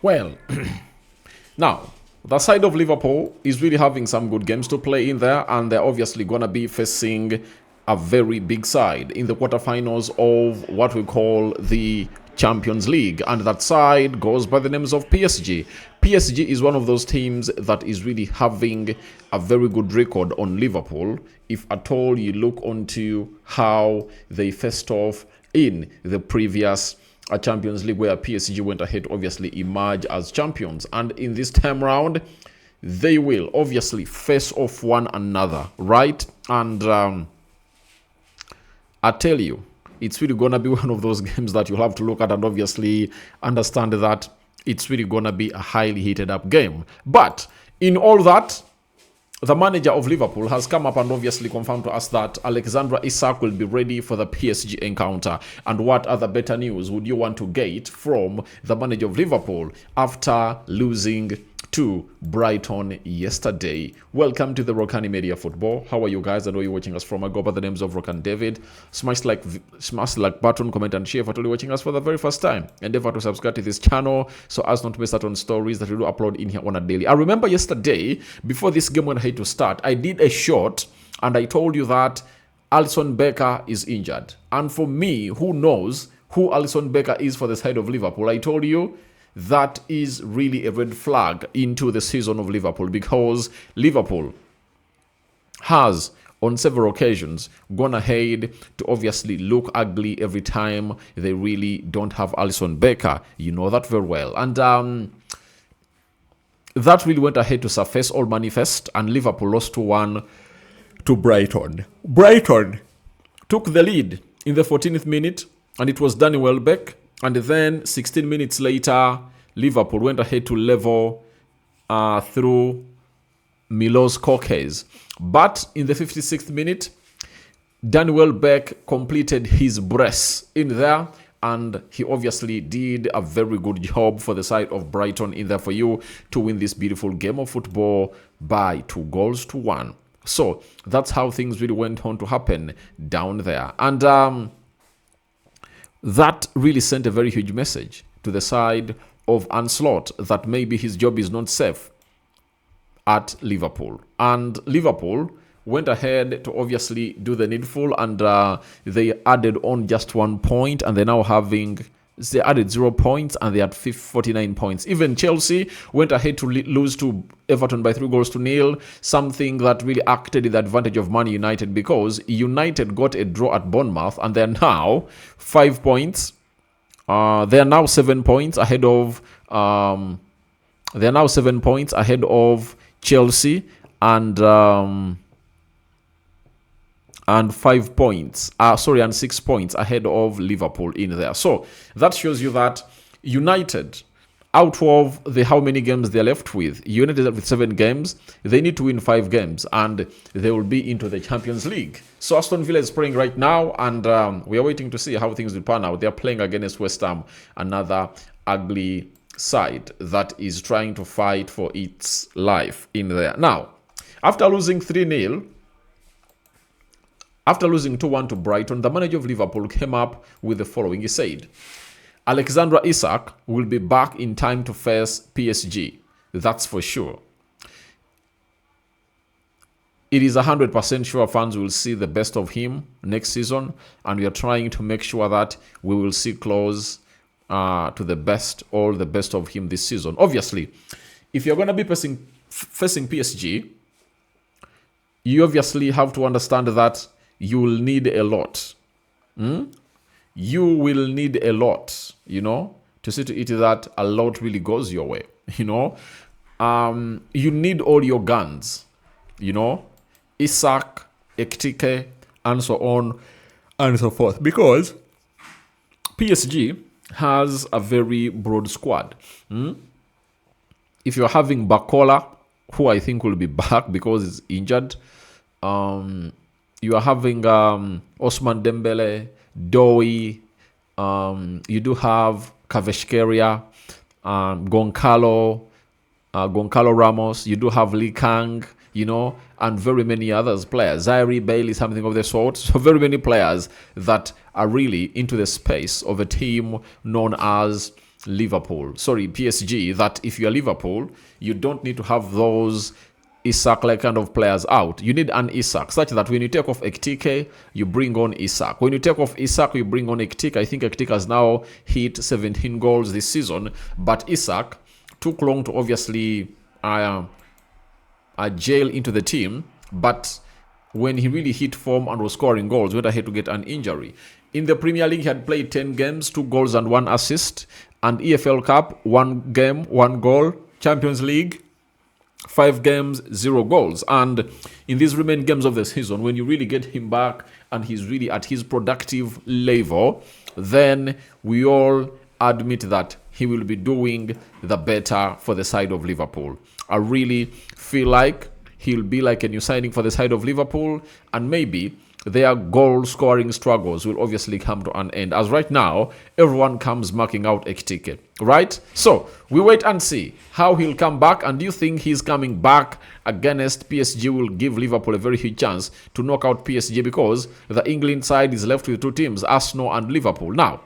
Well, now, the side of Liverpool is really having some good games to play in there, and they're obviously going to be facing a very big side in the quarterfinals of what we call the Champions League, and that side goes by the names of PSG. PSG is one of those teams that is really having a very good record on Liverpool. If at all you look onto how they faced off in the previous Champions League, where PSG went ahead to obviously emerge as champions, and in this time round they will obviously face off one another, right? And I tell you, it's really gonna be one of those games that you'll have to look at and obviously understand that it's really gonna be a highly heated up game. But in all that, the manager of Liverpool has come up and obviously confirmed to us that Alexandre Isak will be ready for the PSG encounter. And what other better news would you want to get from the manager of Liverpool after losing to Brighton yesterday? Welcome to the Rokani Media Football. How are you guys? I know you're watching us from. I go by the names of Rokan David. Smash the like button, comment and share if you're watching us for the very first time. Endeavor to subscribe to this channel so as not to miss out on stories that we do upload in here on a daily. I remember yesterday, before this game went ahead to start, I did a short and I told you that Alisson Becker is injured. And for me, who knows who Alisson Becker is for the side of Liverpool, I told you that is really a red flag into the season of Liverpool, because Liverpool has on several occasions gone ahead to obviously look ugly every time they really don't have Alisson Becker. You know that very well. And that really went ahead to surface all manifest, and Liverpool lost 2-1 to Brighton. Brighton took the lead in the 14th minute, and it was Danny Welbeck. And then 16 minutes later, Liverpool went ahead to level through Milos Kokes. But in the 56th minute, Danny Welbeck completed his brace in there, and he obviously did a very good job for the side of Brighton in there for you to win this beautiful game of football by 2-1. So that's how things really went on to happen down there. And that really sent a very huge message to the side of Ancelotti that maybe his job is not safe at Liverpool. And Liverpool went ahead to obviously do the needful, and they added on just 1 point, and they're now they added 0 points, and they had 49 points. Even Chelsea went ahead to lose to Everton by 3-0, something that really acted in the advantage of Man United, because United got a draw at Bournemouth, and they're now 5 points. They are now 7 points ahead of. They are now 7 points ahead of Chelsea, and 5 points, and 6 points ahead of Liverpool in there. So that shows you that United, out of the how many games they're left with, United with 7 games, they need to win 5 games, and they will be into the Champions League. So Aston Villa is playing right now, and we are waiting to see how things will pan out. They're playing against West Ham, another ugly side that is trying to fight for its life in there. Now, after losing 3-0, after losing 2-1 to Brighton, the manager of Liverpool came up with the following. He said, Alexandre Isak will be back in time to face PSG. That's for sure. It is 100% sure fans will see the best of him next season, and we are trying to make sure that we will see close to the best, all the best of him this season. Obviously, if you're going to be facing PSG, you obviously have to understand that you will need a lot. You will need a lot, to see to it that a lot really goes your way, You need all your guns, Isak, Ekitike, and so on and so forth. Because PSG has a very broad squad. If you're having Bakola, who I think will be back because he's injured, you are having Osman Dembele, Dowie, you do have Kaveshkeria, Goncalo Ramos, you do have Lee Kang, and very many others players. Zaire Bailey, something of the sort. So very many players that are really into the space of a team known as PSG, that if you're Liverpool, you don't need to have those Isak-like kind of players out. You need an Isak, such that when you take off Ekitike, you bring on Isak. When you take off Isak, you bring on Ekitike. I think Ekitike has now hit 17 goals this season, but Isak took long to obviously jail into the team, but when he really hit form and was scoring goals, went ahead to get an injury. In the Premier League, he had played 10 games, 2 goals and 1 assist, and EFL Cup, 1 game, 1 goal, Champions League, 5 games, 0 goals. And in these remaining games of the season, when you really get him back and he's really at his productive level, then we all admit that he will be doing the better for the side of Liverpool. I really feel like he'll be like a new signing for the side of Liverpool, and maybe their goal scoring struggles will obviously come to an end, as right now everyone comes marking out Ekitike, right? So we wait and see how he'll come back. And do you think he's coming back against PSG will give Liverpool a very huge chance to knock out PSG, because the England side is left with 2 teams, Arsenal and Liverpool? Now,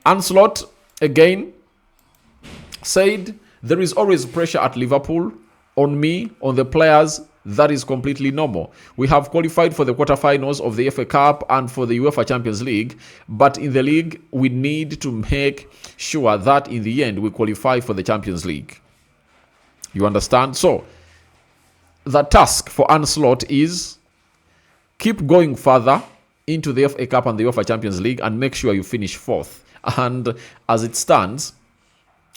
Ancelotti again said there is always pressure at Liverpool, on me, on the players. That is completely normal. We have qualified for the quarterfinals of the FA Cup and for the UEFA Champions League, but in the league, we need to make sure that in the end, we qualify for the Champions League. You understand? So, the task for Ancelotti is keep going further into the FA Cup and the UEFA Champions League and make sure you finish 4th. And as it stands,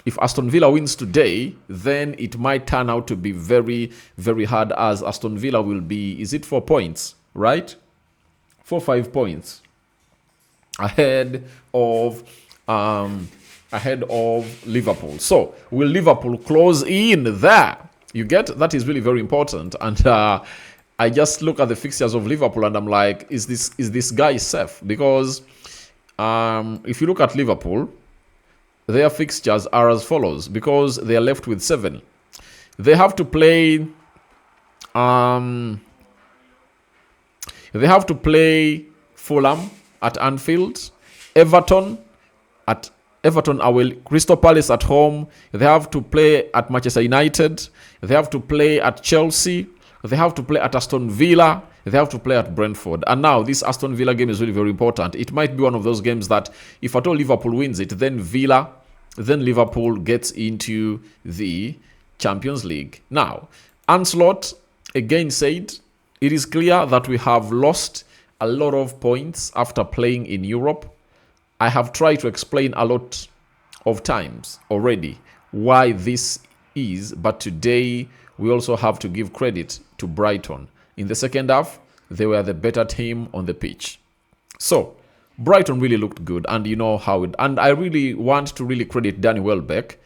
if Aston Villa wins today, then it might turn out to be very, very hard, as Aston Villa will be, is it 4 points, right? 5 points ahead of Liverpool. So will Liverpool close in there? You get? That is really very important. And I just look at the fixtures of Liverpool and I'm like, is this guy safe? Because if you look at Liverpool, their fixtures are as follows, because they are left with 7. They have to play Fulham at Anfield, Everton away, Crystal Palace at home. They have to play at Manchester United. They have to play at Chelsea. They have to play at Aston Villa. They have to play at Brentford. And now this Aston Villa game is really very important. It might be one of those games that if at all Liverpool wins it, then Liverpool gets into the Champions League. Now, Ancelotti again said, it is clear that we have lost a lot of points after playing in Europe. I have tried to explain a lot of times already why this is, but today we also have to give credit to Brighton. In the second half, they were the better team on the pitch. So, Brighton really looked good, and you know how it... And I really want to really credit Danny Welbeck.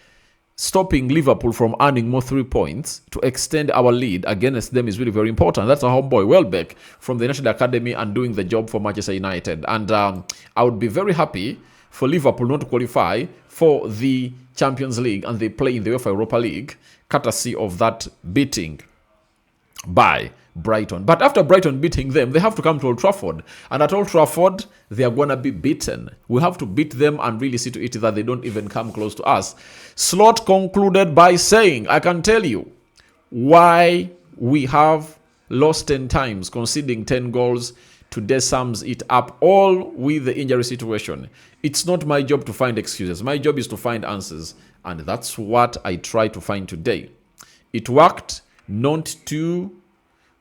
Stopping Liverpool from earning more 3 points to extend our lead against them is really very important. That's a homeboy, Welbeck, from the National Academy and doing the job for Manchester United. And I would be very happy for Liverpool not to qualify for the Champions League and they play in the UEFA Europa League, courtesy of that beating by Brighton. But after Brighton beating them, they have to come to Old Trafford. And at Old Trafford, they are going to be beaten. We have to beat them and really see to it that they don't even come close to us. Slot concluded by saying, I can tell you why we have lost 10 times, conceding 10 goals. Today sums it up all with the injury situation. It's not my job to find excuses. My job is to find answers. And that's what I try to find today. It worked, not too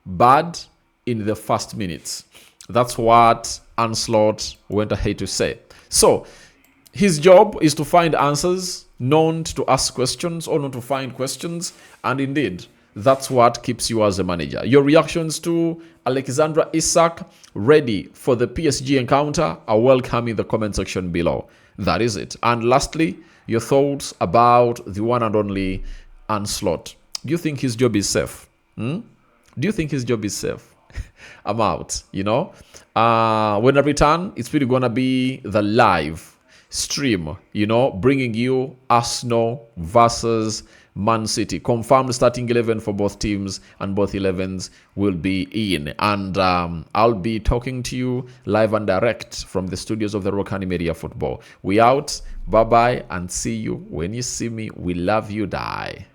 bad in the first minutes. That's what Ancelotti went ahead to say. So, his job is to find answers, not to ask questions or not to find questions. And indeed, that's what keeps you as a manager. Your reactions to Alexandra Isak ready for the PSG encounter are welcome in the comment section below. That is it. And lastly, your thoughts about the one and only Ancelotti. Do you think his job is safe? Do you think his job is safe? I'm out, you know. When I return, it's really going to be the live stream, you know, bringing you Arsenal versus Man City. Confirmed starting 11 for both teams, and both 11s will be in. And I'll be talking to you live and direct from the studios of the Rokani Media Football. We out. Bye-bye, and see you when you see me. We love you, die.